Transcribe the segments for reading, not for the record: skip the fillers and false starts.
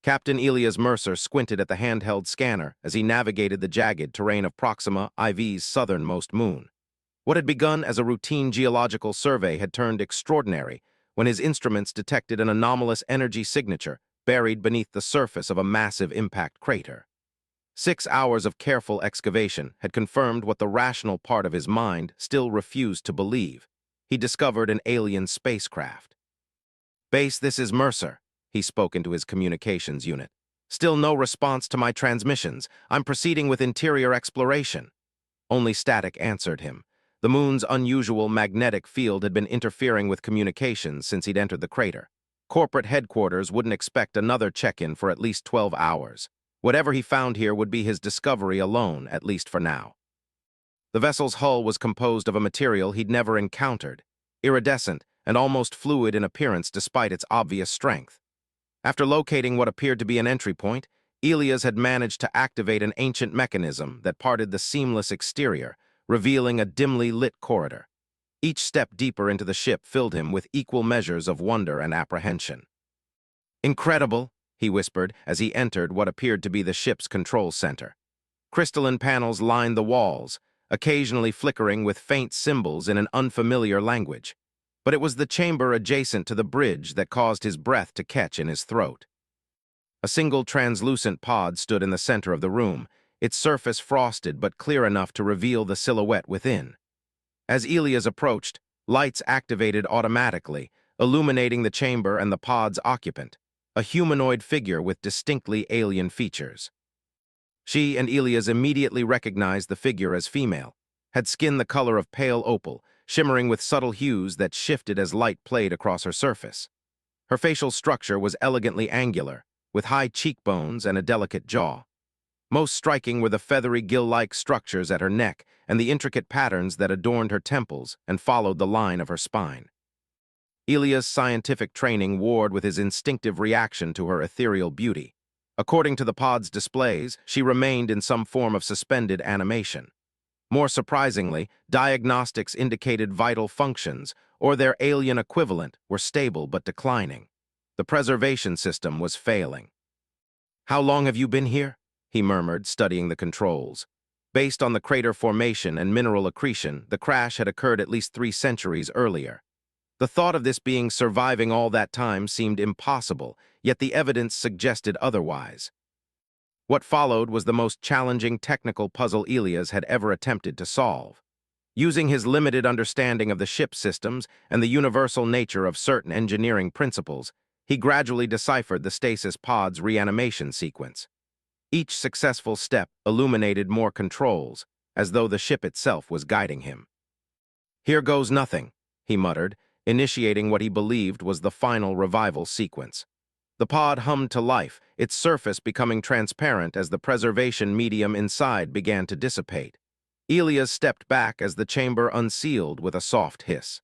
Captain Elias Mercer squinted at the handheld scanner as he navigated the jagged terrain of Proxima IV's southernmost moon. What had begun as a routine geological survey had turned extraordinary when his instruments detected an anomalous energy signature buried beneath the surface of a massive impact crater. 6 hours of careful excavation had confirmed what the rational part of his mind still refused to believe. He discovered an alien spacecraft. "Base, this is Mercer," he spoke into his communications unit. "Still no response to my transmissions. I'm proceeding with interior exploration." Only static answered him. The moon's unusual magnetic field had been interfering with communications since he'd entered the crater. Corporate headquarters wouldn't expect another check-in for at least 12 hours. Whatever he found here would be his discovery alone, at least for now. The vessel's hull was composed of a material he'd never encountered, iridescent and almost fluid in appearance despite its obvious strength. After locating what appeared to be an entry point, Elias had managed to activate an ancient mechanism that parted the seamless exterior, revealing a dimly lit corridor. Each step deeper into the ship filled him with equal measures of wonder and apprehension. "Incredible," he whispered as he entered what appeared to be the ship's control center. Crystalline panels lined the walls, occasionally flickering with faint symbols in an unfamiliar language. But it was the chamber adjacent to the bridge that caused his breath to catch in his throat. A single translucent pod stood in the center of the room, its surface frosted but clear enough to reveal the silhouette within. As Elias approached, lights activated automatically, illuminating the chamber and the pod's occupant, a humanoid figure with distinctly alien features. She and Elias immediately recognized the figure as female, had skin the color of pale opal, shimmering with subtle hues that shifted as light played across her surface. Her facial structure was elegantly angular, with high cheekbones and a delicate jaw. Most striking were the feathery gill-like structures at her neck and the intricate patterns that adorned her temples and followed the line of her spine. Elias' scientific training warred with his instinctive reaction to her ethereal beauty. According to the pod's displays, she remained in some form of suspended animation. More surprisingly, diagnostics indicated vital functions, or their alien equivalent, were stable but declining. The preservation system was failing. "How long have you been here?" he murmured, studying the controls. Based on the crater formation and mineral accretion, the crash had occurred at least 3 centuries earlier. The thought of this being surviving all that time seemed impossible, yet the evidence suggested otherwise. What followed was the most challenging technical puzzle Elias had ever attempted to solve. Using his limited understanding of the ship's systems and the universal nature of certain engineering principles, he gradually deciphered the stasis pod's reanimation sequence. Each successful step illuminated more controls, as though the ship itself was guiding him. "Here goes nothing," he muttered, initiating what he believed was the final revival sequence. The pod hummed to life, its surface becoming transparent as the preservation medium inside began to dissipate. Elias stepped back as the chamber unsealed with a soft hiss.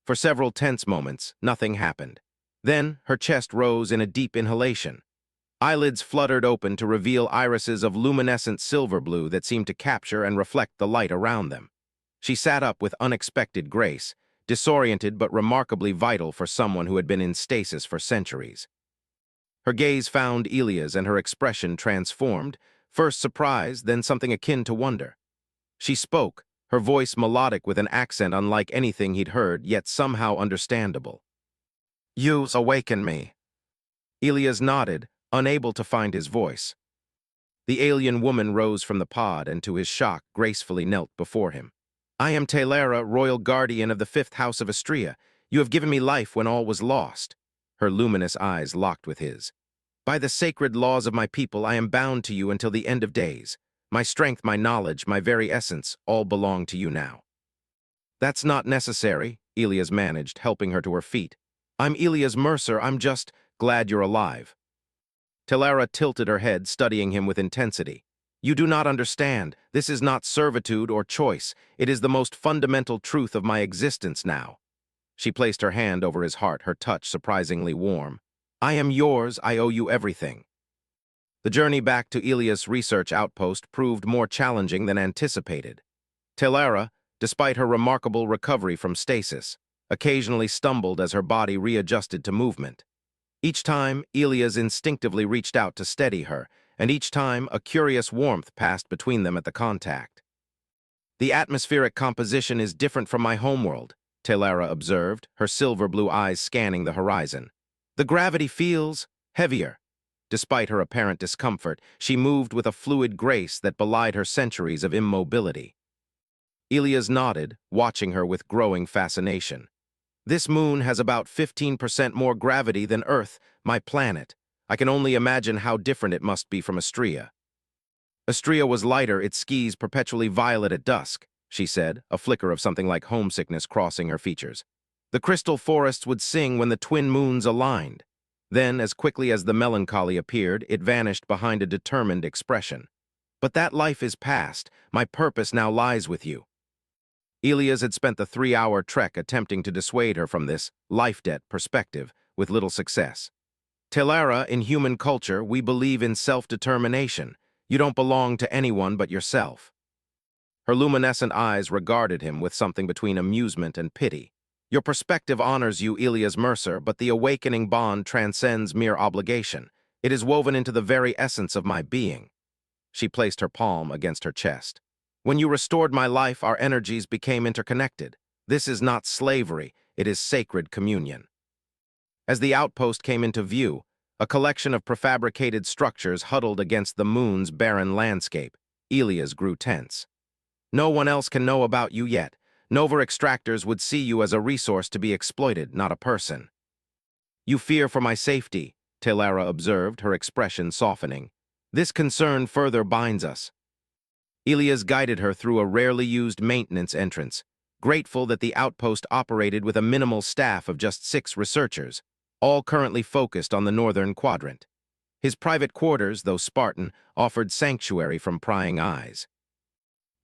For several tense moments, nothing happened. Then, her chest rose in a deep inhalation. Eyelids fluttered open to reveal irises of luminescent silver blue that seemed to capture and reflect the light around them. She sat up with unexpected grace, disoriented but remarkably vital for someone who had been in stasis for centuries. Her gaze found Elias and her expression transformed, first surprise, then something akin to wonder. She spoke, her voice melodic with an accent unlike anything he'd heard, yet somehow understandable. "You awaken me." Elias nodded, unable to find his voice. The alien woman rose from the pod and, to his shock, gracefully knelt before him. "I am Talara, royal guardian of the 5th House of Astrea. You have given me life when all was lost." Her luminous eyes locked with his. "By the sacred laws of my people, I am bound to you until the end of days. My strength, my knowledge, my very essence, all belong to you now." "That's not necessary," Elias managed, helping her to her feet. "I'm Elias Mercer. I'm just glad you're alive." Talara tilted her head, studying him with intensity. "You do not understand. This is not servitude or choice. It is the most fundamental truth of my existence now." She placed her hand over his heart, her touch surprisingly warm. "I am yours. I owe you everything." The journey back to Elias' research outpost proved more challenging than anticipated. Talara, despite her remarkable recovery from stasis, occasionally stumbled as her body readjusted to movement. Each time, Elias instinctively reached out to steady her, and each time a curious warmth passed between them at the contact. "The atmospheric composition is different from my homeworld," Telara observed, her silver-blue eyes scanning the horizon. "The gravity feels heavier." Despite her apparent discomfort, she moved with a fluid grace that belied her centuries of immobility. Elias nodded, watching her with growing fascination. "This moon has about 15% more gravity than Earth, my planet. I can only imagine how different it must be from Astrea." "Astrea was lighter, its skis perpetually violet at dusk," she said, a flicker of something like homesickness crossing her features. "The crystal forests would sing when the twin moons aligned." Then, as quickly as the melancholy appeared, it vanished behind a determined expression. "But that life is past. My purpose now lies with you." Elias had spent the 3-hour trek attempting to dissuade her from this life-debt perspective, with little success. "Telara, in human culture, we believe in self-determination. You don't belong to anyone but yourself." Her luminescent eyes regarded him with something between amusement and pity. "Your perspective honors you, Elias Mercer, but the awakening bond transcends mere obligation. It is woven into the very essence of my being." She placed her palm against her chest. "When you restored my life, our energies became interconnected. This is not slavery, it is sacred communion." As the outpost came into view, a collection of prefabricated structures huddled against the moon's barren landscape, Elias grew tense. "No one else can know about you yet. Nova extractors would see you as a resource to be exploited, not a person." "You fear for my safety," Telara observed, her expression softening. "This concern further binds us." Elias guided her through a rarely used maintenance entrance, grateful that the outpost operated with a minimal staff of just 6 researchers, all currently focused on the northern quadrant. His private quarters, though Spartan, offered sanctuary from prying eyes.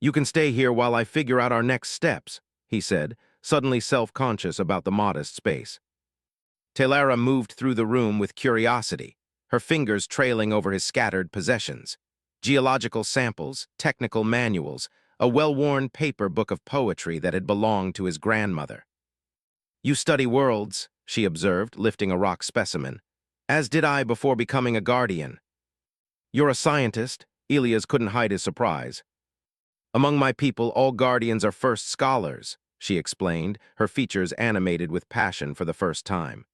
"You can stay here while I figure out our next steps," he said, suddenly self-conscious about the modest space. Telara moved through the room with curiosity, her fingers trailing over his scattered possessions. Geological samples, technical manuals, a well-worn paper book of poetry that had belonged to his grandmother. "You study worlds," she observed, lifting a rock specimen. "As did I before becoming a guardian." "You're a scientist?" Elias couldn't hide his surprise. "Among my people, all guardians are first scholars," she explained, her features animated with passion for the first time.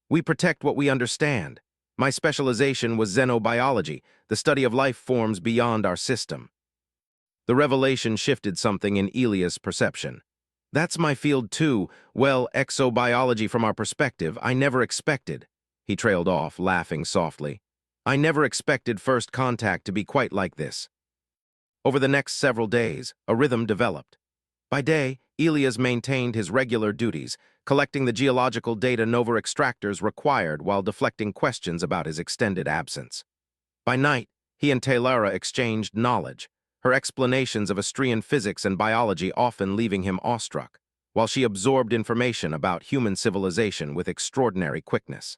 "We protect what we understand. My specialization was xenobiology, the study of life forms beyond our system." The revelation shifted something in Elias' perception. "That's my field too. Well, exobiology from our perspective, I never expected." He trailed off, laughing softly. "I never expected first contact to be quite like this." Over the next several days, a rhythm developed. By day, Elias maintained his regular duties, collecting the geological data Nova extractors required while deflecting questions about his extended absence. By night, he and Telara exchanged knowledge, her explanations of Astrean physics and biology often leaving him awestruck, while she absorbed information about human civilization with extraordinary quickness.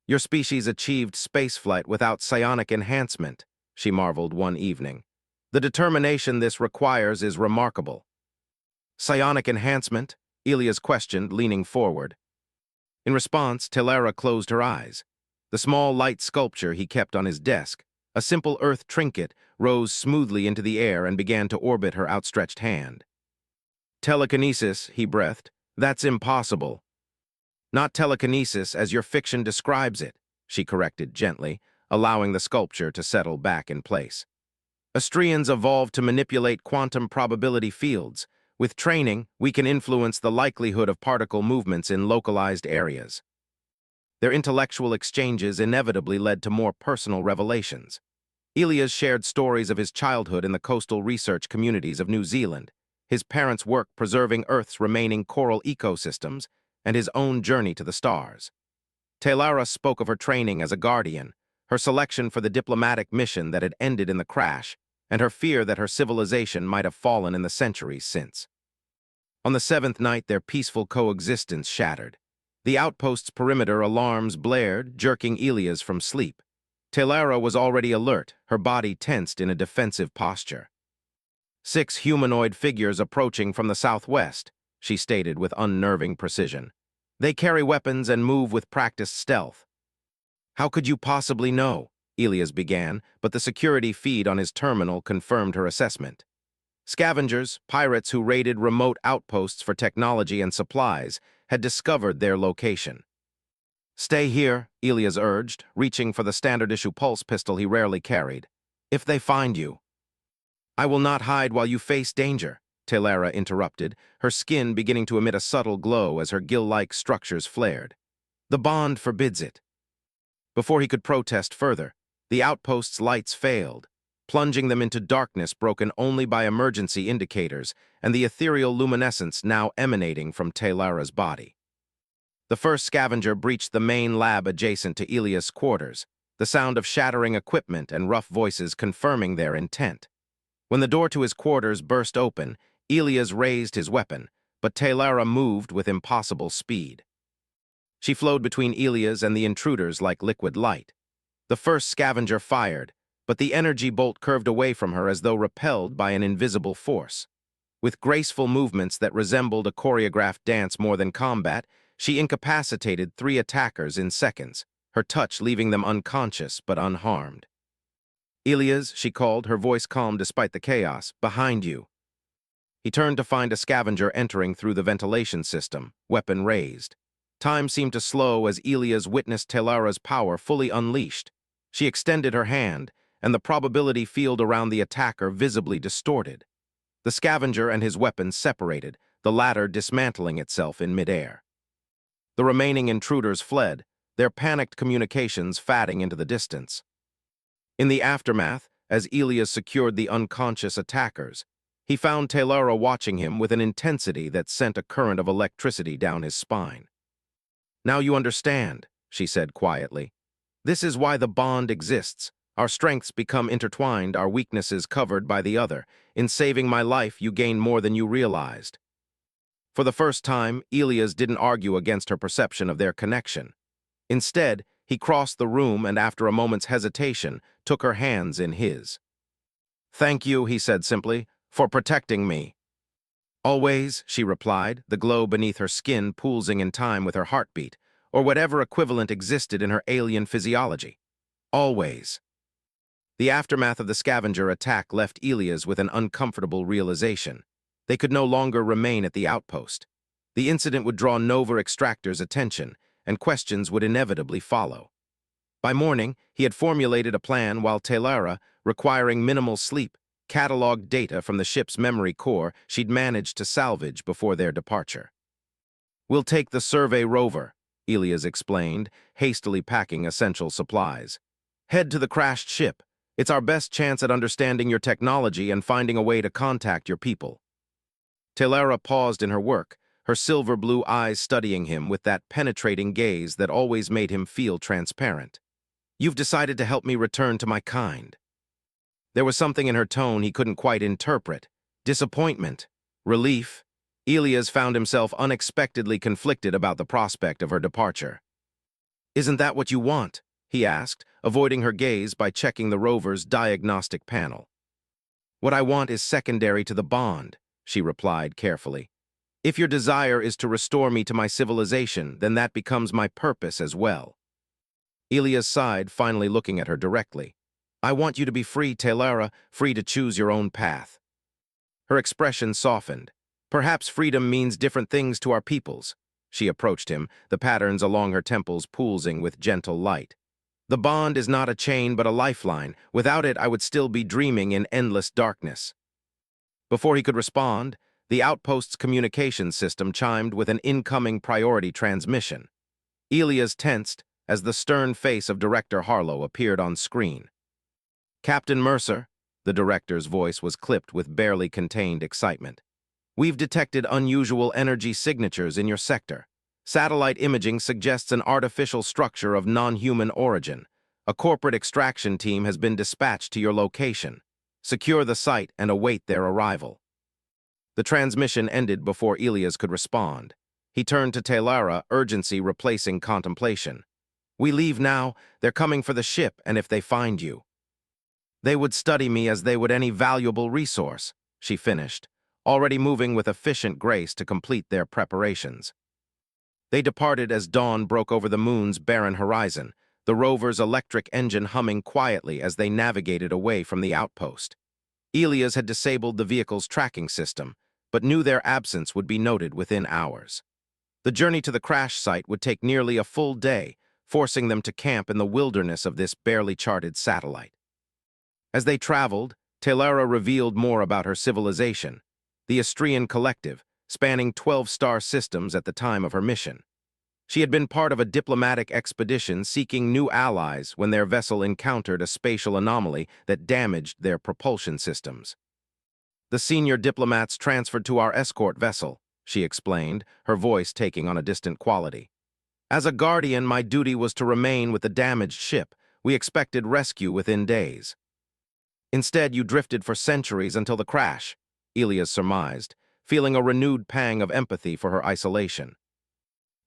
"Your species achieved spaceflight without psionic enhancement," she marveled one evening. "The determination this requires is remarkable." "Psionic enhancement?" Elias questioned, leaning forward. In response, Telara closed her eyes. The small light sculpture he kept on his desk, a simple earth trinket, rose smoothly into the air and began to orbit her outstretched hand. "Telekinesis," he breathed. "That's impossible." "Not telekinesis as your fiction describes it," she corrected gently, allowing the sculpture to settle back in place. "Astreans evolved to manipulate quantum probability fields. With training, we can influence the likelihood of particle movements in localized areas." Their intellectual exchanges inevitably led to more personal revelations. Elias shared stories of his childhood in the coastal research communities of New Zealand, his parents' work preserving Earth's remaining coral ecosystems, and his own journey to the stars. Telara spoke of her training as a guardian, her selection for the diplomatic mission that had ended in the crash, and her fear that her civilization might have fallen in the centuries since. On the 7th night, their peaceful coexistence shattered. The outpost's perimeter alarms blared, jerking Elias from sleep. Telara was already alert, her body tensed in a defensive posture. 6 humanoid figures approaching from the southwest, she stated with unnerving precision. They carry weapons and move with practiced stealth. How could you possibly know? Elias began, but the security feed on his terminal confirmed her assessment. Scavengers, pirates who raided remote outposts for technology and supplies, had discovered their location. Stay here, Elias urged, reaching for the standard-issue pulse pistol he rarely carried. If they find you. I will not hide while you face danger, Talara interrupted, her skin beginning to emit a subtle glow as her gill-like structures flared. The bond forbids it. Before he could protest further, the outpost's lights failed, plunging them into darkness broken only by emergency indicators and the ethereal luminescence now emanating from Talara's body. The first scavenger breached the main lab adjacent to Elias' quarters, the sound of shattering equipment and rough voices confirming their intent. When the door to his quarters burst open, Elias raised his weapon, but Talara moved with impossible speed. She flowed between Elias and the intruders like liquid light. The first scavenger fired, but the energy bolt curved away from her as though repelled by an invisible force. With graceful movements that resembled a choreographed dance more than combat, she incapacitated 3 attackers in seconds, her touch leaving them unconscious but unharmed. Elias, she called, her voice calm despite the chaos, behind you. He turned to find a scavenger entering through the ventilation system, weapon raised. Time seemed to slow as Elias witnessed Talara's power fully unleashed. She extended her hand, and the probability field around the attacker visibly distorted. The scavenger and his weapon separated, the latter dismantling itself in midair. The remaining intruders fled, their panicked communications fading into the distance. In the aftermath, as Elias secured the unconscious attackers, he found Talara watching him with an intensity that sent a current of electricity down his spine. Now you understand, she said quietly. This is why the bond exists. Our strengths become intertwined, our weaknesses covered by the other. In saving my life, you gain more than you realized. For the first time, Elias didn't argue against her perception of their connection. Instead, he crossed the room and after a moment's hesitation, took her hands in his. Thank you, he said simply, for protecting me. Always, she replied, the glow beneath her skin pulsing in time with her heartbeat, or whatever equivalent existed in her alien physiology. Always. The aftermath of the scavenger attack left Elias with an uncomfortable realization. They could no longer remain at the outpost. The incident would draw Nova Extractor's attention, and questions would inevitably follow. By morning, he had formulated a plan while Talara, requiring minimal sleep, cataloged data from the ship's memory core she'd managed to salvage before their departure. We'll take the survey rover, Elias explained, hastily packing essential supplies. Head to the crashed ship. It's our best chance at understanding your technology and finding a way to contact your people. Talara paused in her work, her silver-blue eyes studying him with that penetrating gaze that always made him feel transparent. You've decided to help me return to my kind. There was something in her tone he couldn't quite interpret. Disappointment, relief. Elias found himself unexpectedly conflicted about the prospect of her departure. Isn't that what you want? He asked, avoiding her gaze by checking the rover's diagnostic panel. What I want is secondary to the bond, she replied carefully. If your desire is to restore me to my civilization, then that becomes my purpose as well. Elias sighed, finally looking at her directly. I want you to be free, Talara, free to choose your own path. Her expression softened. Perhaps freedom means different things to our peoples. She approached him, the patterns along her temples pulsing with gentle light. The bond is not a chain but a lifeline. Without it, I would still be dreaming in endless darkness. Before he could respond, the outpost's communication system chimed with an incoming priority transmission. Elias tensed as the stern face of Director Harlow appeared on screen. Captain Mercer, the director's voice was clipped with barely contained excitement. We've detected unusual energy signatures in your sector. Satellite imaging suggests an artificial structure of non-human origin. A corporate extraction team has been dispatched to your location. Secure the site and await their arrival. The transmission ended before Elias could respond. He turned to Talara, urgency replacing contemplation. We leave now. They're coming for the ship, and if they find you. They would study me as they would any valuable resource, she finished, already moving with efficient grace to complete their preparations. They departed as dawn broke over the moon's barren horizon, the rover's electric engine humming quietly as they navigated away from the outpost. Elias had disabled the vehicle's tracking system, but knew their absence would be noted within hours. The journey to the crash site would take nearly a full day, forcing them to camp in the wilderness of this barely charted satellite. As they traveled, Talara revealed more about her civilization, the Astrian Collective, spanning 12 star systems at the time of her mission. She had been part of a diplomatic expedition seeking new allies when their vessel encountered a spatial anomaly that damaged their propulsion systems. The senior diplomats transferred to our escort vessel, she explained, her voice taking on a distant quality. As a guardian, my duty was to remain with the damaged ship. We expected rescue within days. Instead, you drifted for centuries until the crash, Elias surmised, feeling a renewed pang of empathy for her isolation.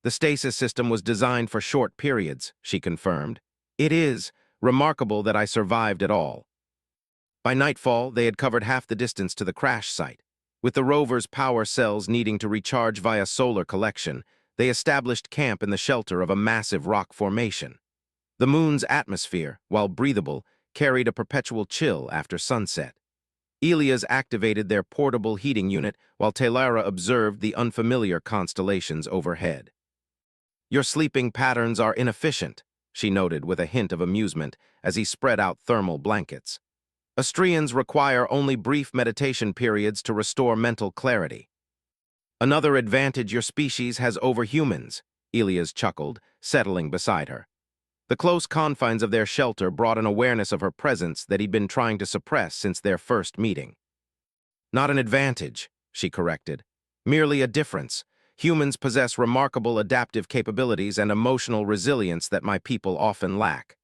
The stasis system was designed for short periods, she confirmed. It is remarkable that I survived at all. By nightfall, they had covered half the distance to the crash site. With the rover's power cells needing to recharge via solar collection, they established camp in the shelter of a massive rock formation. The moon's atmosphere, while breathable, carried a perpetual chill after sunset. Elias activated their portable heating unit while Talara observed the unfamiliar constellations overhead. Your sleeping patterns are inefficient, she noted with a hint of amusement as he spread out thermal blankets. Astrians require only brief meditation periods to restore mental clarity. Another advantage your species has over humans, Elias chuckled, settling beside her. The close confines of their shelter brought an awareness of her presence that he'd been trying to suppress since their first meeting. Not an advantage, she corrected. Merely a difference. Humans possess remarkable adaptive capabilities and emotional resilience that my people often lack.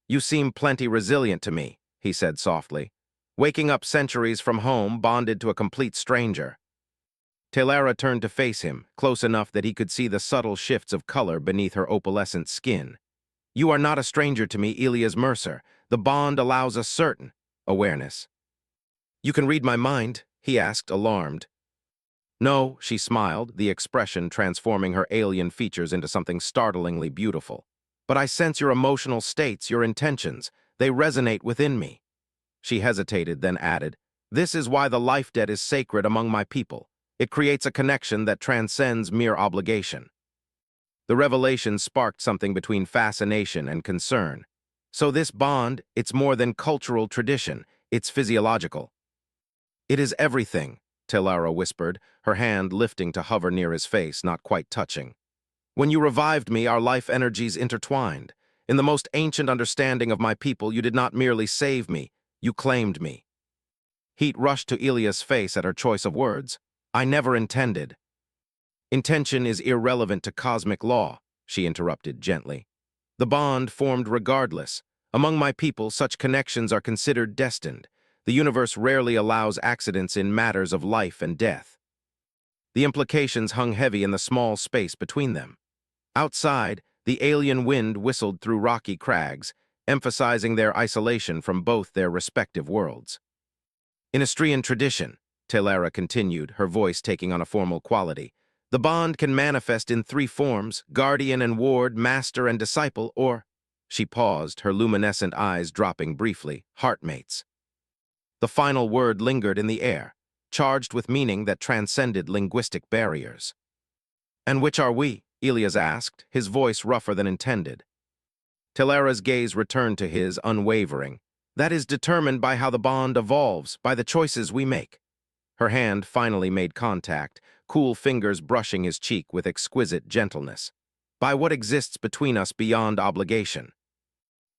You seem plenty resilient to me, he said softly. Waking up centuries from home, bonded to a complete stranger. Talara turned to face him, close enough that he could see the subtle shifts of color beneath her opalescent skin. You are not a stranger to me, Elias Mercer. The bond allows a certain awareness. You can read my mind? He asked, alarmed. No, she smiled, the expression transforming her alien features into something startlingly beautiful. But I sense your emotional states, your intentions. They resonate within me. She hesitated, then added, This is why the life debt is sacred among my people. It creates a connection that transcends mere obligation. The revelation sparked something between fascination and concern. So this bond, it's more than cultural tradition, it's physiological. It is everything, Talara whispered, her hand lifting to hover near his face, not quite touching. When you revived me, our life energies intertwined. In the most ancient understanding of my people, you did not merely save me, you claimed me. Heat rushed to Elias' face at her choice of words. I never intended. Intention is irrelevant to cosmic law, she interrupted gently. The bond formed regardless. Among my people, such connections are considered destined. The universe rarely allows accidents in matters of life and death. The implications hung heavy in the small space between them. Outside, the alien wind whistled through rocky crags, emphasizing their isolation from both their respective worlds. In Astrian tradition, Talara continued, her voice taking on a formal quality, the bond can manifest in three forms, guardian and ward, master and disciple, or, she paused, her luminescent eyes dropping briefly, heartmates. The final word lingered in the air, charged with meaning that transcended linguistic barriers. And which are we? Elias asked, his voice rougher than intended. Talara's gaze returned to his, unwavering. That is determined by how the bond evolves, by the choices we make. Her hand finally made contact, cool fingers brushing his cheek with exquisite gentleness. By what exists between us beyond obligation.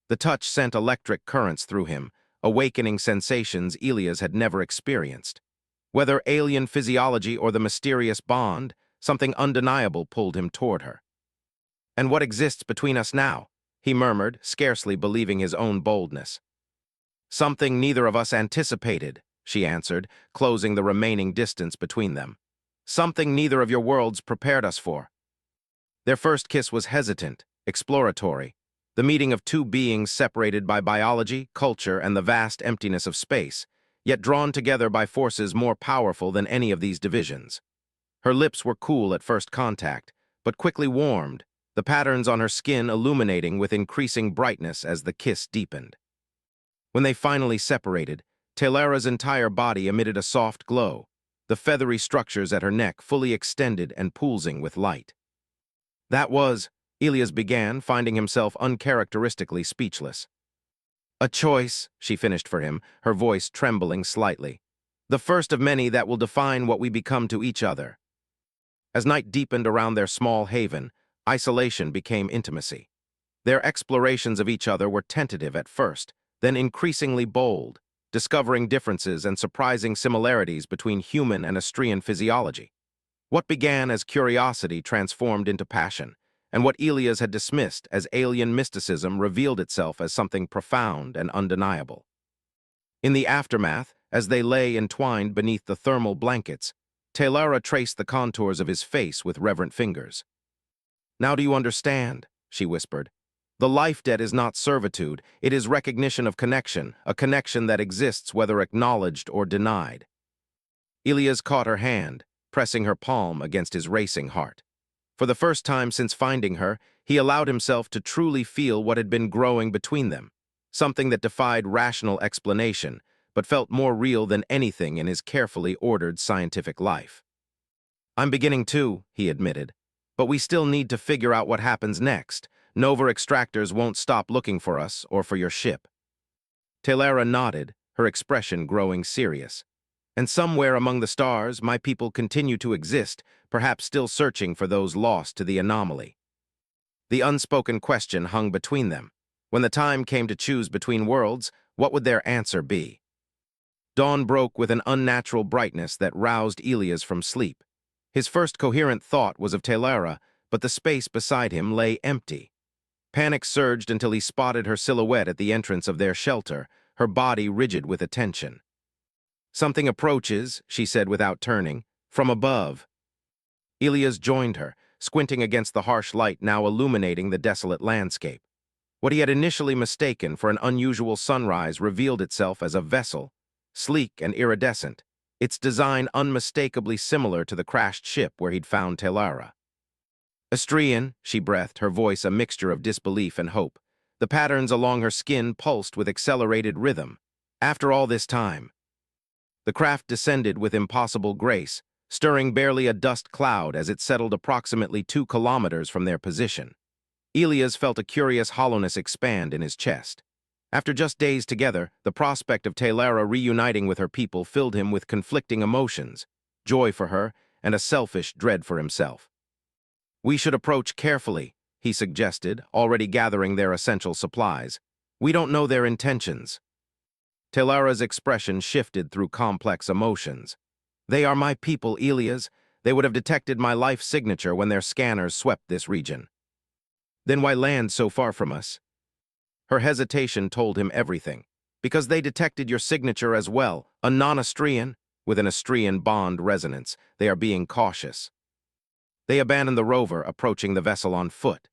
The touch sent electric currents through him, awakening sensations Elias had never experienced. Whether alien physiology or the mysterious bond, something undeniable pulled him toward her. And what exists between us now? He murmured, scarcely believing his own boldness. Something neither of us anticipated, she answered, closing the remaining distance between them. Something neither of your worlds prepared us for. Their first kiss was hesitant, exploratory, the meeting of two beings separated by biology, culture, and the vast emptiness of space, yet drawn together by forces more powerful than any of these divisions. Her lips were cool at first contact, but quickly warmed, the patterns on her skin illuminating with increasing brightness as the kiss deepened. When they finally separated, Telara's entire body emitted a soft glow, the feathery structures at her neck fully extended and pulsing with light. That was, Elias began, finding himself uncharacteristically speechless. A choice, she finished for him, her voice trembling slightly. The first of many that will define what we become to each other. As night deepened around their small haven, isolation became intimacy. Their explorations of each other were tentative at first, then increasingly bold, discovering differences and surprising similarities between human and Astrian physiology. What began as curiosity transformed into passion, and what Elias had dismissed as alien mysticism revealed itself as something profound and undeniable. In the aftermath, as they lay entwined beneath the thermal blankets, Telara traced the contours of his face with reverent fingers. "Now do you understand?" she whispered. "The life debt is not servitude, it is recognition of connection, a connection that exists whether acknowledged or denied." Elias caught her hand, pressing her palm against his racing heart. For the first time since finding her, he allowed himself to truly feel what had been growing between them, something that defied rational explanation, but felt more real than anything in his carefully ordered scientific life. "I'm beginning to," he admitted, "but we still need to figure out what happens next. Nova extractors won't stop looking for us or for your ship." Telara nodded, her expression growing serious. "And somewhere among the stars, my people continue to exist, perhaps still searching for those lost to the anomaly." The unspoken question hung between them. When the time came to choose between worlds, what would their answer be? Dawn broke with an unnatural brightness that roused Elias from sleep. His first coherent thought was of Telara, but the space beside him lay empty. Panic surged until he spotted her silhouette at the entrance of their shelter, her body rigid with attention. "Something approaches," she said without turning, "from above." Elias joined her, squinting against the harsh light now illuminating the desolate landscape. What he had initially mistaken for an unusual sunrise revealed itself as a vessel, sleek and iridescent, its design unmistakably similar to the crashed ship where he'd found Telara. "Astrian," she breathed, her voice a mixture of disbelief and hope. The patterns along her skin pulsed with accelerated rhythm. "After all this time." The craft descended with impossible grace, stirring barely a dust cloud as it settled approximately 2 kilometers from their position. Elias felt a curious hollowness expand in his chest. After just days together, the prospect of Telara reuniting with her people filled him with conflicting emotions, joy for her and a selfish dread for himself. "We should approach carefully," he suggested, already gathering their essential supplies. "We don't know their intentions." Telara's expression shifted through complex emotions. "They are my people, Elias. They would have detected my life signature when their scanners swept this region." "Then why land so far from us?" Her hesitation told him everything. "Because they detected your signature as well, a non-Astrian, with an Astrian bond resonance. They are being cautious." They abandoned the rover, approaching the vessel on foot.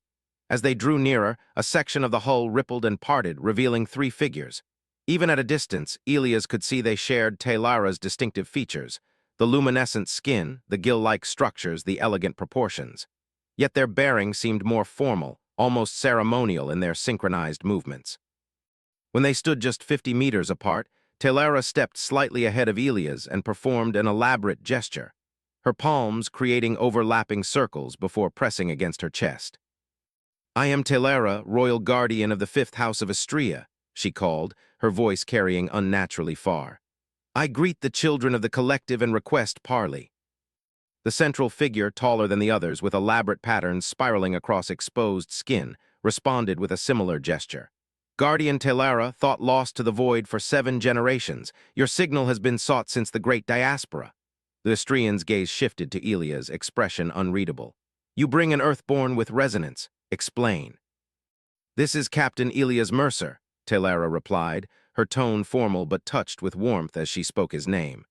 As they drew nearer, a section of the hull rippled and parted, revealing 3 figures. Even at a distance, Elias could see they shared Telara's distinctive features, the luminescent skin, the gill-like structures, the elegant proportions. Yet their bearing seemed more formal, almost ceremonial in their synchronized movements. When they stood just 50 meters apart, Telara stepped slightly ahead of Elias and performed an elaborate gesture, her palms creating overlapping circles before pressing against her chest. "I am Telara, royal guardian of the 5th house of Astria," she called, her voice carrying unnaturally far. "I greet the children of the collective and request parley." The central figure, taller than the others, with elaborate patterns spiraling across exposed skin, responded with a similar gesture. "Guardian Telara, thought lost to the void for 7 generations. Your signal has been sought since the Great Diaspora." The Astrian's gaze shifted to Elia's, expression unreadable. "You bring an Earthborn with resonance. Explain." "This is Captain Elias Mercer," Telara replied, her tone formal but touched with warmth as she spoke his name.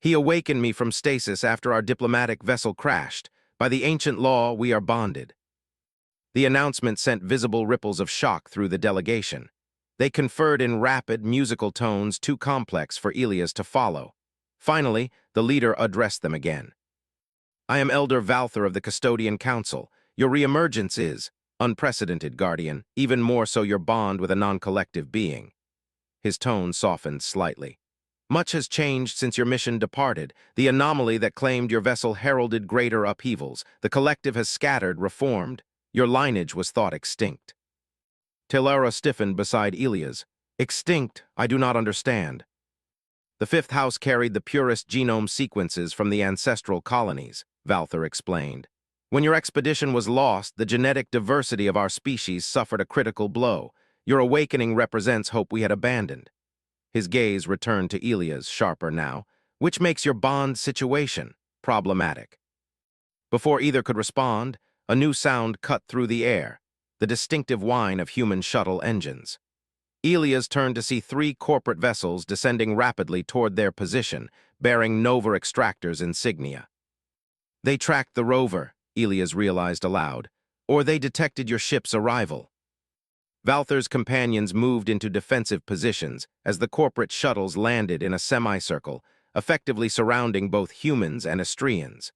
"He awakened me from stasis after our diplomatic vessel crashed. By the ancient law, we are bonded." The announcement sent visible ripples of shock through the delegation. They conferred in rapid, musical tones too complex for Elias to follow. Finally, the leader addressed them again. "I am Elder Valther of the Custodian Council. Your reemergence is unprecedented, Guardian, even more so your bond with a non-collective being. His tone softened slightly. Much has changed since your mission departed. The anomaly that claimed your vessel heralded greater upheavals. The collective has scattered, reformed. Your lineage was thought extinct. Telara stiffened beside Elias. Extinct, I do not understand. The fifth house carried the purest genome sequences from the ancestral colonies, Valther explained. When your expedition was lost, the genetic diversity of our species suffered a critical blow. Your awakening represents hope we had abandoned. His gaze returned to Elias, sharper now, which makes your bond situation problematic. Before either could respond, a new sound cut through the air, the distinctive whine of human shuttle engines. Elias turned to see three corporate vessels descending rapidly toward their position, bearing Nova Extractor's insignia. They tracked the rover, Elias realized aloud, or they detected your ship's arrival. Valther's companions moved into defensive positions as the corporate shuttles landed in a semicircle, effectively surrounding both humans and Astrians.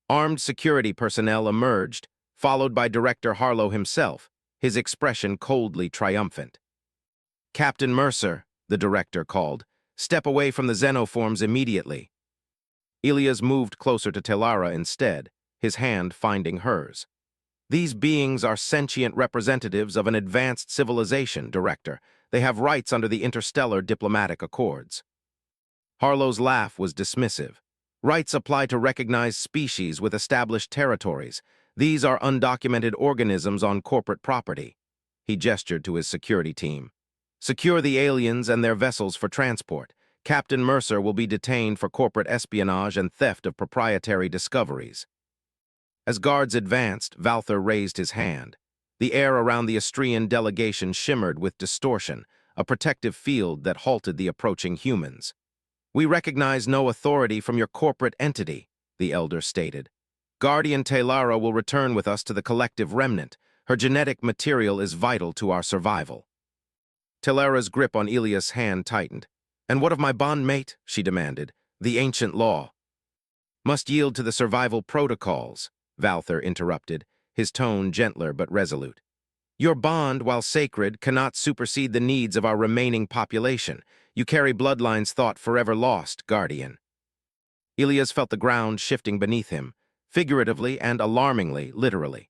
Armed security personnel emerged, followed by Director Harlow himself, his expression coldly triumphant. "Captain Mercer," the director called, "step away from the xenoforms immediately." Elias moved closer to Telara instead, his hand finding hers. "These beings are sentient representatives of an advanced civilization, Director. They have rights under the interstellar diplomatic accords." Harlow's laugh was dismissive. "Rights apply to recognized species with established territories. These are undocumented organisms on corporate property." He gestured to his security team. "Secure the aliens and their vessels for transport. Captain Mercer will be detained for corporate espionage and theft of proprietary discoveries." As guards advanced, Valther raised his hand. The air around the Astrian delegation shimmered with distortion, a protective field that halted the approaching humans. "We recognize no authority from your corporate entity," the elder stated. "Guardian Telara will return with us to the collective remnant. Her genetic material is vital to our survival." Telara's grip on Elias' hand tightened. "And what of my bondmate?" she demanded. "The ancient law." "Must yield to the survival protocols," Valther interrupted, his tone gentler but resolute. "Your bond, while sacred, cannot supersede the needs of our remaining population. You carry bloodlines thought forever lost, Guardian." Elias felt the ground shifting beneath him, figuratively and alarmingly, literally.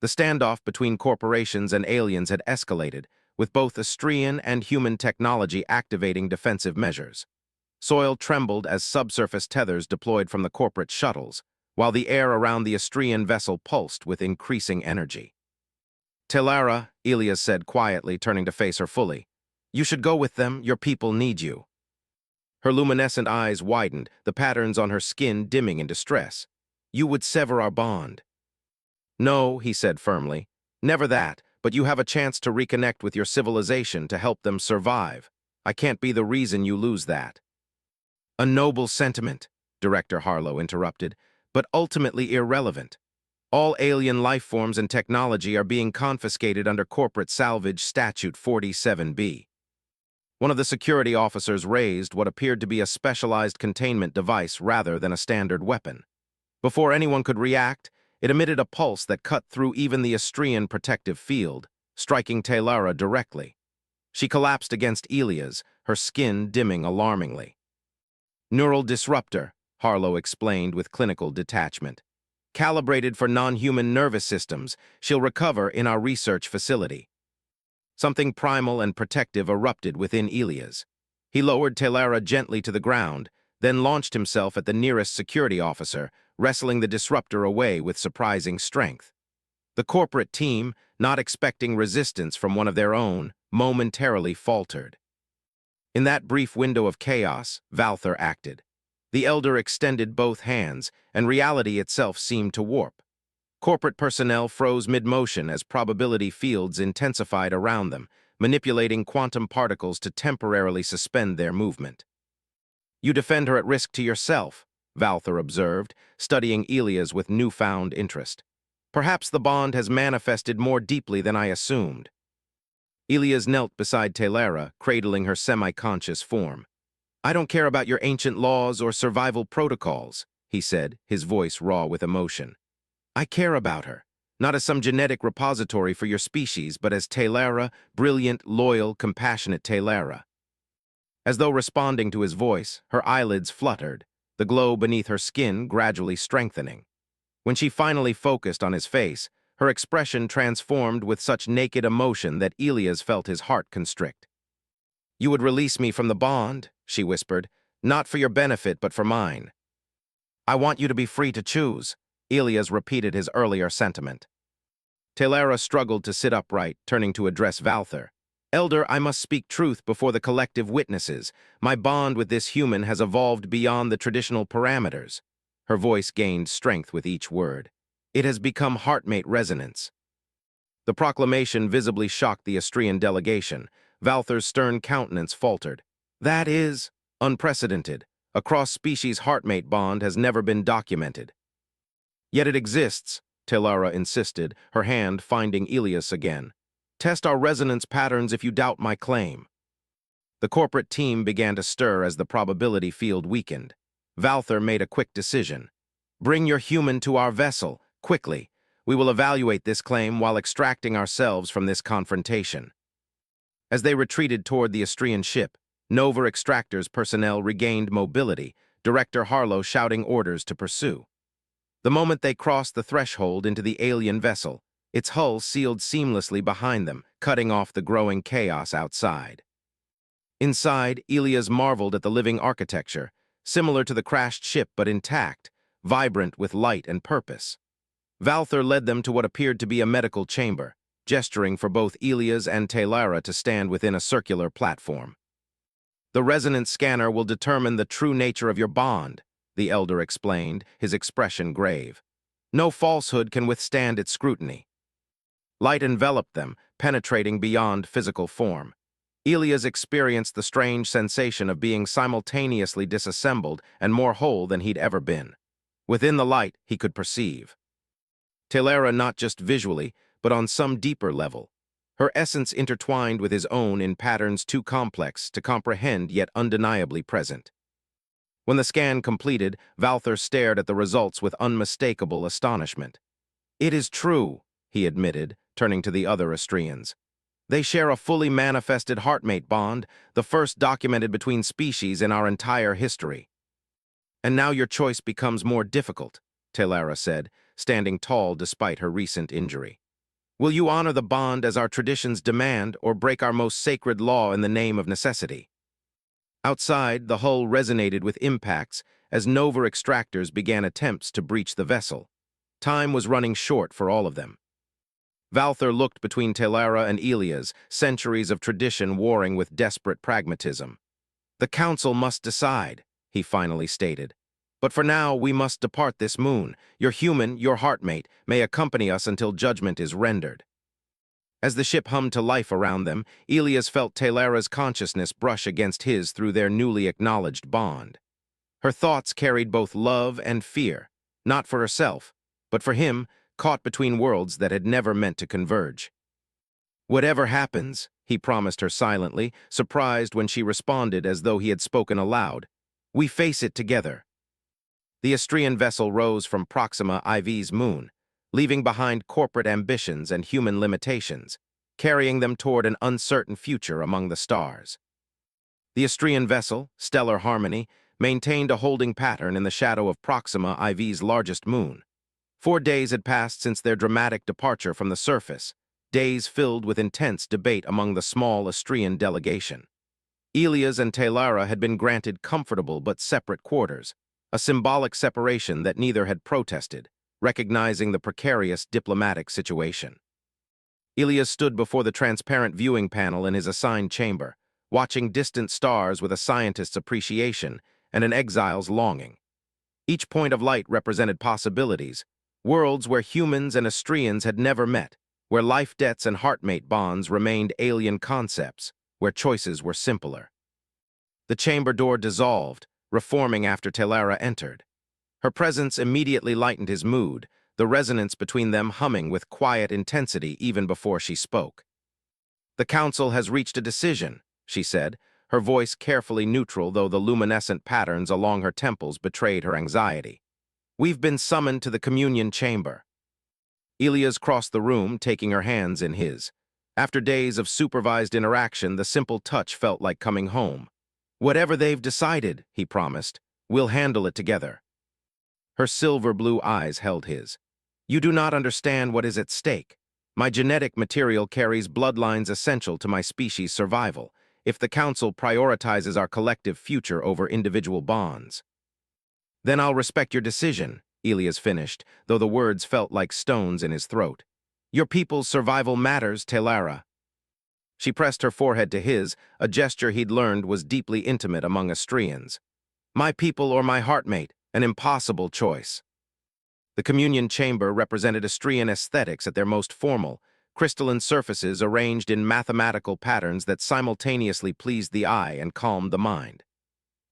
The standoff between corporations and aliens had escalated, with both Astrian and human technology activating defensive measures. Soil trembled as subsurface tethers deployed from the corporate shuttles, while the air around the Astrian vessel pulsed with increasing energy. "Telara," Elias said quietly, turning to face her fully, "you should go with them. Your people need you." Her luminescent eyes widened, the patterns on her skin dimming in distress. "You would sever our bond." "No," he said firmly. "Never that, but you have a chance to reconnect with your civilization to help them survive. I can't be the reason you lose that." "A noble sentiment," Director Harlow interrupted, "but ultimately irrelevant. All alien life forms and technology are being confiscated under Corporate Salvage Statute 47B. One of the security officers raised what appeared to be a specialized containment device rather than a standard weapon. Before anyone could react, it emitted a pulse that cut through even the Astrian protective field, striking Telara directly. She collapsed against Elias, her skin dimming alarmingly. "Neural disruptor," Harlow explained with clinical detachment. "Calibrated for non-human nervous systems, she'll recover in our research facility." Something primal and protective erupted within Elias. He lowered Telara gently to the ground, then launched himself at the nearest security officer, wrestling the disruptor away with surprising strength. The corporate team, not expecting resistance from one of their own, momentarily faltered. In that brief window of chaos, Valther acted. The elder extended both hands, and reality itself seemed to warp. Corporate personnel froze mid-motion as probability fields intensified around them, manipulating quantum particles to temporarily suspend their movement. "You defend her at risk to yourself," Valther observed, studying Elias with newfound interest. "Perhaps the bond has manifested more deeply than I assumed." Elias knelt beside Telara, cradling her semi-conscious form. "I don't care about your ancient laws or survival protocols," he said, his voice raw with emotion. "I care about her. Not as some genetic repository for your species, but as Taylera, brilliant, loyal, compassionate Taylera. As though responding to his voice, her eyelids fluttered, the glow beneath her skin gradually strengthening. When she finally focused on his face, her expression transformed with such naked emotion that Elias felt his heart constrict. "You would release me from the bond," she whispered, "not for your benefit, but for mine." "I want you to be free to choose," Elias repeated his earlier sentiment. Taylera struggled to sit upright, turning to address Valther. "Elder, I must speak truth before the collective witnesses. My bond with this human has evolved beyond the traditional parameters." Her voice gained strength with each word. "It has become heartmate resonance." The proclamation visibly shocked the Astrian delegation. Valther's stern countenance faltered. "That is unprecedented. A cross-species heartmate bond has never been documented." "Yet it exists," Taylera insisted, her hand finding Elias again. "Test our resonance patterns if you doubt my claim." The corporate team began to stir as the probability field weakened. Valther made a quick decision. "Bring your human to our vessel, quickly. We will evaluate this claim while extracting ourselves from this confrontation." As they retreated toward the Astrian ship, Nova Extractor's personnel regained mobility, Director Harlow shouting orders to pursue. The moment they crossed the threshold into the alien vessel, its hull sealed seamlessly behind them, cutting off the growing chaos outside. Inside, Elias marveled at the living architecture, similar to the crashed ship but intact, vibrant with light and purpose. Valther led them to what appeared to be a medical chamber, gesturing for both Elias and Taylera to stand within a circular platform. "The resonance scanner will determine the true nature of your bond," the elder explained, his expression grave. "No falsehood can withstand its scrutiny." Light enveloped them, penetrating beyond physical form. Elias experienced the strange sensation of being simultaneously disassembled and more whole than he'd ever been. Within the light, he could perceive Taylera not just visually, but on some deeper level. Her essence intertwined with his own in patterns too complex to comprehend yet undeniably present. When the scan completed, Valther stared at the results with unmistakable astonishment. "It is true," he admitted, turning to the other Astrians. "They share a fully manifested heartmate bond, the first documented between species in our entire history." "And now your choice becomes more difficult," Taylera said, standing tall despite her recent injury. "Will you honor the bond as our traditions demand or break our most sacred law in the name of necessity?" Outside, the hull resonated with impacts as Nova extractors began attempts to breach the vessel. Time was running short for all of them. Valther looked between Taylera and Elias, centuries of tradition warring with desperate pragmatism. "The Council must decide," he finally stated. "But for now, we must depart this moon. Your human, your heartmate, may accompany us until judgment is rendered." As the ship hummed to life around them, Elias felt Taylera's consciousness brush against his through their newly acknowledged bond. Her thoughts carried both love and fear, not for herself, but for him, caught between worlds that had never meant to converge. "Whatever happens," he promised her silently, surprised when she responded as though he had spoken aloud, "we face it together." The Astrian vessel rose from Proxima IV's moon, leaving behind corporate ambitions and human limitations, carrying them toward an uncertain future among the stars. The Astrian vessel, Stellar Harmony, maintained a holding pattern in the shadow of Proxima IV's largest moon. 4 days had passed since their dramatic departure from the surface, days filled with intense debate among the small Astrian delegation. Elias and Taylera had been granted comfortable but separate quarters, a symbolic separation that neither had protested, recognizing the precarious diplomatic situation. Elias stood before the transparent viewing panel in his assigned chamber, watching distant stars with a scientist's appreciation and an exile's longing. Each point of light represented possibilities, worlds where humans and Astrians had never met, where life debts and heartmate bonds remained alien concepts, where choices were simpler. The chamber door dissolved, reforming after Taylera entered. Her presence immediately lightened his mood, the resonance between them humming with quiet intensity even before she spoke. "The Council has reached a decision," she said, her voice carefully neutral though the luminescent patterns along her temples betrayed her anxiety. "We've been summoned to the communion chamber." Elias crossed the room, taking her hands in his. After days of supervised interaction, the simple touch felt like coming home. "Whatever they've decided," he promised, "we'll handle it together." Her silver-blue eyes held his. "You do not understand what is at stake. My genetic material carries bloodlines essential to my species' survival, if the Council prioritizes our collective future over individual bonds." "Then I'll respect your decision," Elias finished, though the words felt like stones in his throat. "Your people's survival matters, Telara." She pressed her forehead to his, a gesture he'd learned was deeply intimate among Astrians. "My people or my heartmate, an impossible choice." The communion chamber represented Astrian aesthetics at their most formal, crystalline surfaces arranged in mathematical patterns that simultaneously pleased the eye and calmed the mind.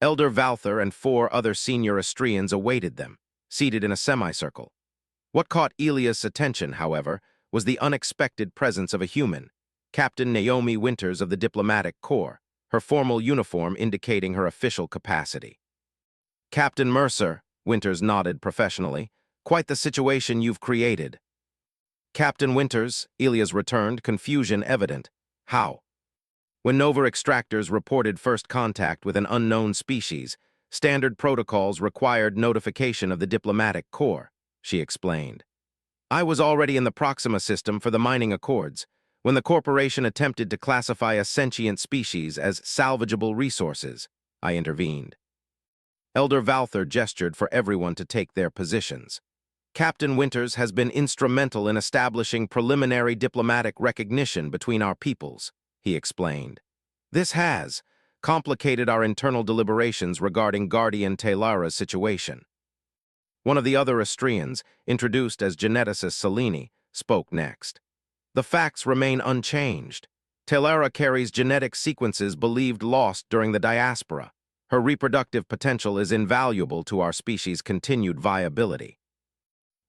Elder Valther and 4 other senior Astrians awaited them, seated in a semicircle. What caught Elias' attention, however, was the unexpected presence of a human, Captain Naomi Winters of the Diplomatic Corps, her formal uniform indicating her official capacity. "Captain Mercer," Winters nodded professionally, "quite the situation you've created." "Captain Winters," Elias returned, confusion evident. "How?" "When Nova extractors reported first contact with an unknown species, standard protocols required notification of the Diplomatic Corps," she explained. "I was already in the Proxima system for the mining accords, when the corporation attempted to classify a sentient species as salvageable resources," I intervened. Elder Valther gestured for everyone to take their positions. "Captain Winters has been instrumental in establishing preliminary diplomatic recognition between our peoples," he explained. "This has complicated our internal deliberations regarding Guardian Telara's situation." One of the other Astrians, introduced as geneticist Selene, spoke next. "The facts remain unchanged. Telara carries genetic sequences believed lost during the diaspora. Her reproductive potential is invaluable to our species' continued viability."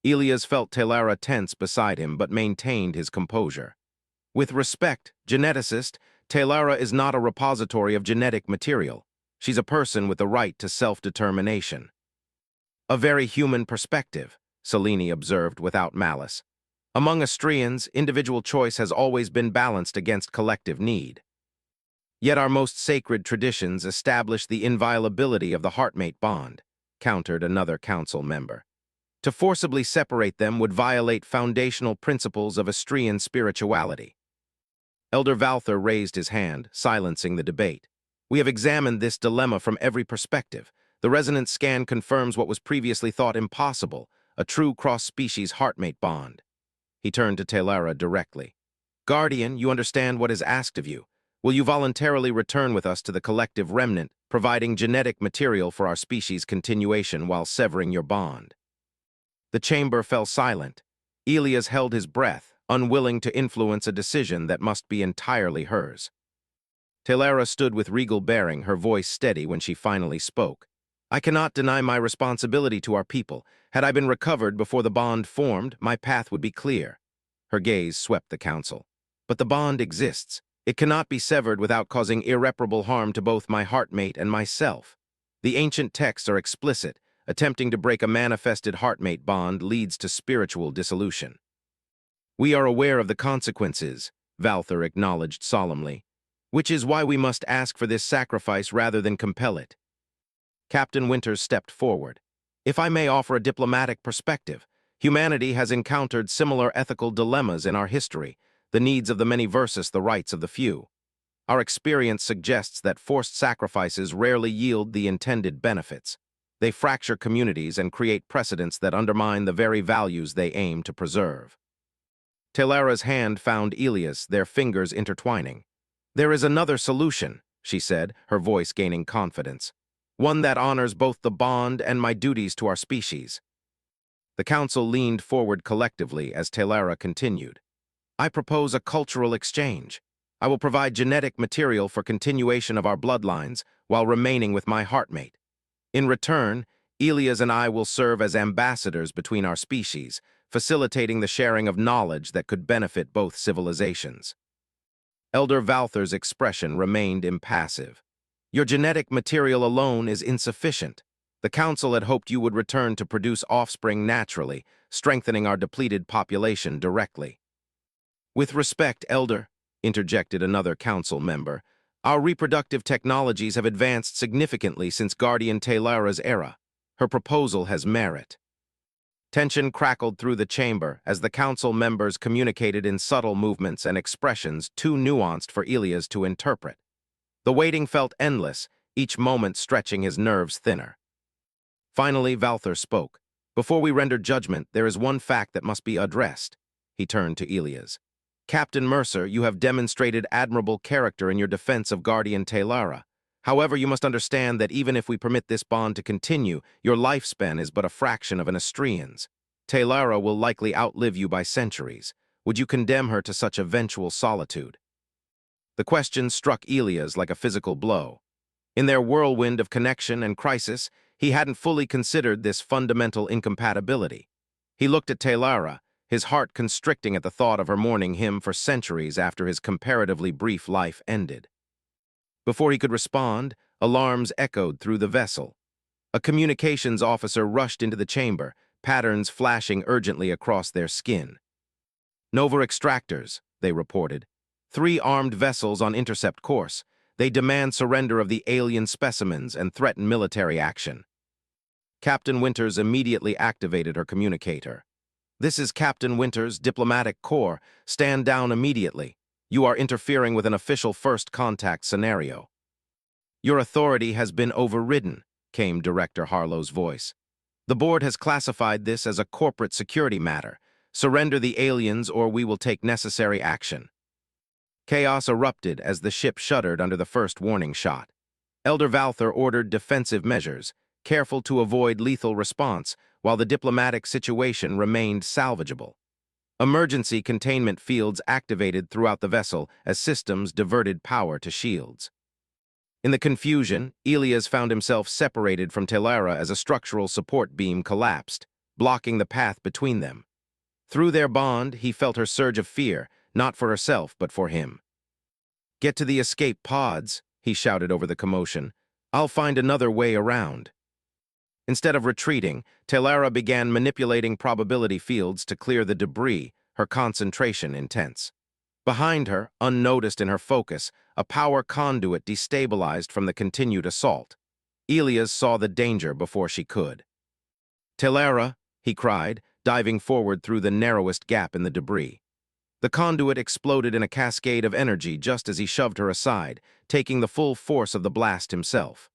Elias felt Telara tense beside him but maintained his composure. "With respect, geneticist, Telara is not a repository of genetic material. She's a person with the right to self-determination." "A very human perspective," Selene observed without malice. "Among Astrians, individual choice has always been balanced against collective need. Yet our most sacred traditions establish the inviolability of the heartmate bond," countered another council member. "To forcibly separate them would violate foundational principles of Astrian spirituality." Elder Valther raised his hand, silencing the debate. "We have examined this dilemma from every perspective. The resonance scan confirms what was previously thought impossible, a true cross-species heartmate bond." He turned to Telara directly. "Guardian, you understand what is asked of you. Will you voluntarily return with us to the collective remnant, providing genetic material for our species' continuation while severing your bond?" The chamber fell silent. Elias held his breath, unwilling to influence a decision that must be entirely hers. Telara stood with regal bearing, her voice steady when she finally spoke. "I cannot deny my responsibility to our people. Had I been recovered before the bond formed, my path would be clear." Her gaze swept the council. "But the bond exists. It cannot be severed without causing irreparable harm to both my heartmate and myself. The ancient texts are explicit. Attempting to break a manifested heartmate bond leads to spiritual dissolution." "We are aware of the consequences," Valther acknowledged solemnly, "which is why we must ask for this sacrifice rather than compel it." Captain Winters stepped forward. "If I may offer a diplomatic perspective, humanity has encountered similar ethical dilemmas in our history, the needs of the many versus the rights of the few. Our experience suggests that forced sacrifices rarely yield the intended benefits. They fracture communities and create precedents that undermine the very values they aim to preserve." Telara's hand found Elias, their fingers intertwining. "There is another solution," she said, her voice gaining confidence. "One that honors both the bond and my duties to our species." The council leaned forward collectively as Telara continued. "I propose a cultural exchange. I will provide genetic material for continuation of our bloodlines while remaining with my heartmate. In return, Elias and I will serve as ambassadors between our species, facilitating the sharing of knowledge that could benefit both civilizations." Elder Valther's expression remained impassive. "Your genetic material alone is insufficient. The Council had hoped you would return to produce offspring naturally, strengthening our depleted population directly. With respect, Elder, interjected another Council member, our reproductive technologies have advanced significantly since Guardian Taylara's era. Her proposal has merit. Tension crackled through the chamber as the Council members communicated in subtle movements and expressions too nuanced for Elias to interpret. The waiting felt endless, each moment stretching his nerves thinner. Finally, Valther spoke. Before we render judgment, there is one fact that must be addressed. He turned to Elias. Captain Mercer, you have demonstrated admirable character in your defense of Guardian Taylara. However, you must understand that even if we permit this bond to continue, your lifespan is but a fraction of an Astrian's. Taylara will likely outlive you by centuries. Would you condemn her to such eventual solitude? The question struck Elias like a physical blow. In their whirlwind of connection and crisis, he hadn't fully considered this fundamental incompatibility. He looked at Taylara, his heart constricting at the thought of her mourning him for centuries after his comparatively brief life ended. Before he could respond, alarms echoed through the vessel. A communications officer rushed into the chamber, patterns flashing urgently across their skin. Nova extractors, they reported. 3 armed vessels on intercept course. They demand surrender of the alien specimens and threaten military action. Captain Winters immediately activated her communicator. This is Captain Winters, Diplomatic Corps. Stand down immediately. You are interfering with an official first contact scenario. Your authority has been overridden, came Director Harlow's voice. The board has classified this as a corporate security matter. Surrender the aliens or we will take necessary action. Chaos erupted as the ship shuddered under the first warning shot. Elder Valther ordered defensive measures, careful to avoid lethal response, while the diplomatic situation remained salvageable. Emergency containment fields activated throughout the vessel as systems diverted power to shields. In the confusion, Elias found himself separated from Taylara as a structural support beam collapsed, blocking the path between them. Through their bond, he felt her surge of fear, not for herself, but for him. Get to the escape pods, he shouted over the commotion. I'll find another way around. Instead of retreating, Taylara began manipulating probability fields to clear the debris, her concentration intense. Behind her, unnoticed in her focus, a power conduit destabilized from the continued assault. Elias saw the danger before she could. Taylara, he cried, diving forward through the narrowest gap in the debris. The conduit exploded in a cascade of energy just as he shoved her aside, taking the full force of the blast himself.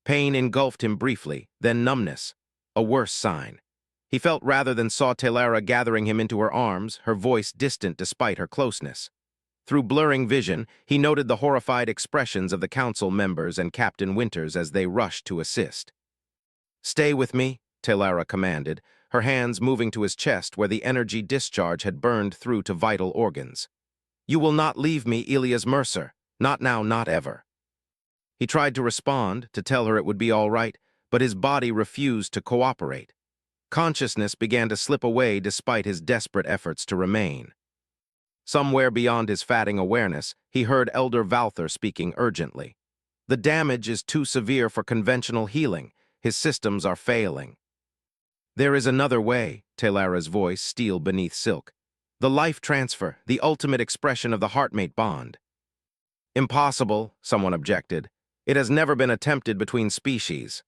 Pain engulfed him briefly, then numbness, a worse sign. He felt rather than saw Taylara gathering him into her arms, her voice distant despite her closeness. Through blurring vision, he noted the horrified expressions of the council members and Captain Winters as they rushed to assist. Stay with me, Taylara commanded, her hands moving to his chest where the energy discharge had burned through to vital organs. You will not leave me, Elias Mercer. Not now, not ever. He tried to respond, to tell her it would be all right, but his body refused to cooperate. Consciousness began to slip away despite his desperate efforts to remain. Somewhere beyond his fading awareness, he heard Elder Valther speaking urgently. The damage is too severe for conventional healing. His systems are failing. There is another way, Taylara's voice steel beneath silk. The life transfer, the ultimate expression of the heartmate bond. Impossible, someone objected. It has never been attempted between species.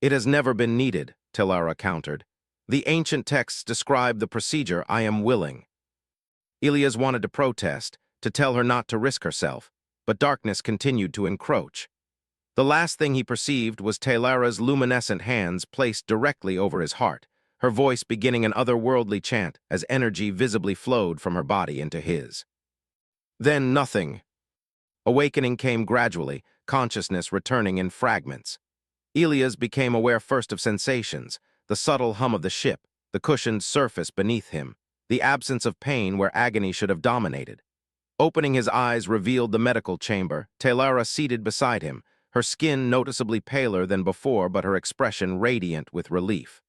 It has never been needed, Taylara countered. The ancient texts describe the procedure. I am willing. Elias wanted to protest, to tell her not to risk herself, but darkness continued to encroach. The last thing he perceived was Taylara's luminescent hands placed directly over his heart, her voice beginning an otherworldly chant as energy visibly flowed from her body into his. Then nothing. Awakening came gradually, consciousness returning in fragments. Elias became aware first of sensations, the subtle hum of the ship, the cushioned surface beneath him, the absence of pain where agony should have dominated. Opening his eyes revealed the medical chamber, Taylara seated beside him, her skin noticeably paler than before but her expression radiant with relief.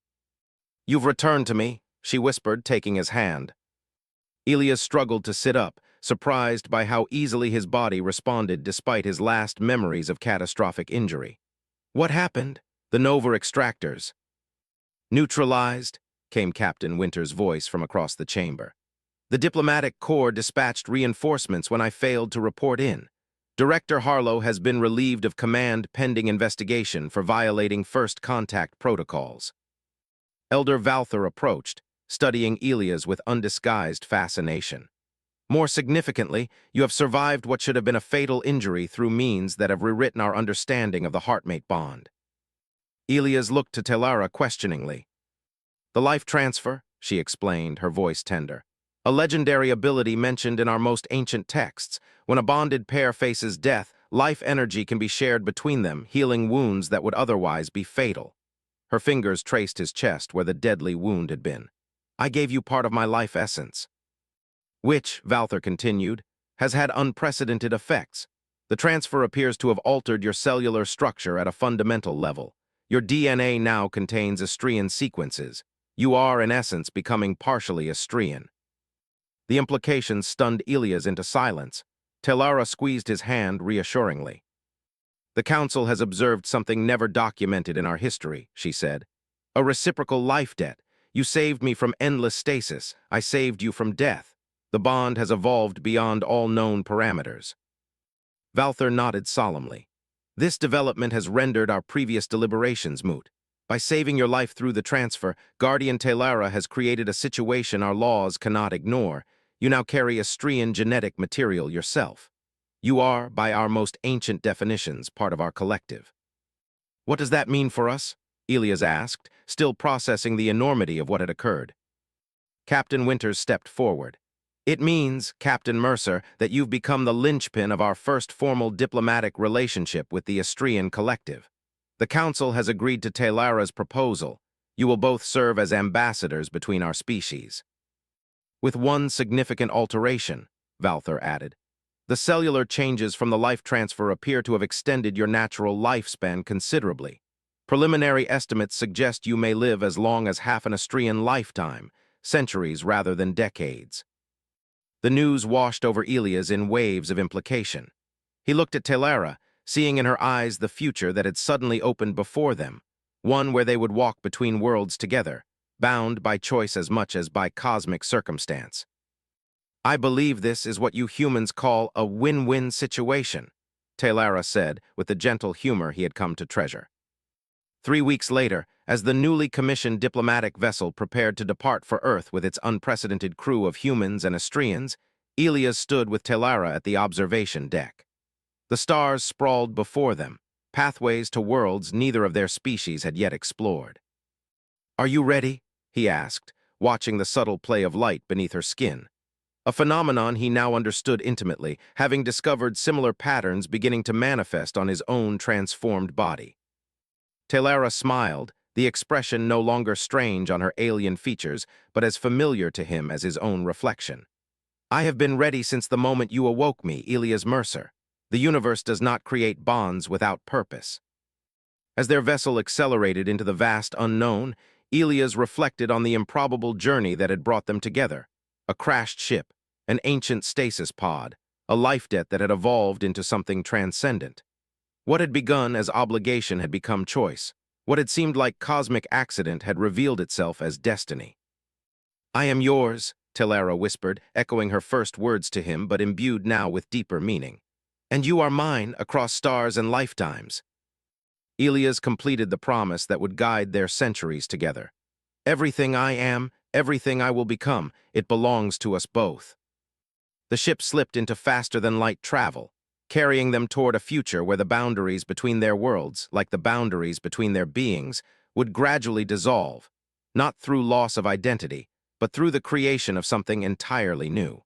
You've returned to me, she whispered, taking his hand. Elias struggled to sit up, surprised by how easily his body responded despite his last memories of catastrophic injury. What happened? The Nova extractors. Neutralized, came Captain Winter's voice from across the chamber. The diplomatic corps dispatched reinforcements when I failed to report in. Director Harlow has been relieved of command pending investigation for violating first contact protocols. Elder Valther approached, studying Elias with undisguised fascination. More significantly, you have survived what should have been a fatal injury through means that have rewritten our understanding of the heartmate bond. Elias looked to Telara questioningly. The life transfer, she explained, her voice tender. A legendary ability mentioned in our most ancient texts. When a bonded pair faces death, life energy can be shared between them, healing wounds that would otherwise be fatal. Her fingers traced his chest where the deadly wound had been. I gave you part of my life essence. Which, Valther continued, has had unprecedented effects. The transfer appears to have altered your cellular structure at a fundamental level. Your DNA now contains Astrian sequences. You are, in essence, becoming partially Astrian. The implications stunned Elias into silence. Telara squeezed his hand reassuringly. The Council has observed something never documented in our history, she said. A reciprocal life debt. You saved me from endless stasis. I saved you from death. The bond has evolved beyond all known parameters. Valther nodded solemnly. This development has rendered our previous deliberations moot. By saving your life through the transfer, Guardian Telara has created a situation our laws cannot ignore. You now carry Astrian genetic material yourself. You are, by our most ancient definitions, part of our collective. What does that mean for us? Elias asked, still processing the enormity of what had occurred. Captain Winters stepped forward. It means, Captain Mercer, that you've become the linchpin of our first formal diplomatic relationship with the Astrian collective. The Council has agreed to Telara's proposal. You will both serve as ambassadors between our species. With one significant alteration, Valther added. The cellular changes from the life transfer appear to have extended your natural lifespan considerably. Preliminary estimates suggest you may live as long as half an Astrian lifetime, centuries rather than decades. The news washed over Elias in waves of implication. He looked at Telara, seeing in her eyes the future that had suddenly opened before them, one where they would walk between worlds together, bound by choice as much as by cosmic circumstance. I believe this is what you humans call a win-win situation, Telara said with the gentle humor he had come to treasure. 3 weeks later, as the newly commissioned diplomatic vessel prepared to depart for Earth with its unprecedented crew of humans and Astrians, Elias stood with Telara at the observation deck. The stars sprawled before them, pathways to worlds neither of their species had yet explored. Are you ready? He asked, watching the subtle play of light beneath her skin. A phenomenon he now understood intimately, having discovered similar patterns beginning to manifest on his own transformed body. Telara smiled, the expression no longer strange on her alien features, but as familiar to him as his own reflection. I have been ready since the moment you awoke me, Elias Mercer. The universe does not create bonds without purpose. As their vessel accelerated into the vast unknown, Elias reflected on the improbable journey that had brought them together. A crashed ship, an ancient stasis pod, a life debt that had evolved into something transcendent. What had begun as obligation had become choice. What had seemed like cosmic accident had revealed itself as destiny. I am yours, Telara whispered, echoing her first words to him but imbued now with deeper meaning. And you are mine across stars and lifetimes. Elias completed the promise that would guide their centuries together. Everything I am, everything I will become, it belongs to us both. The ship slipped into faster-than-light travel, carrying them toward a future where the boundaries between their worlds, like the boundaries between their beings, would gradually dissolve, not through loss of identity, but through the creation of something entirely new.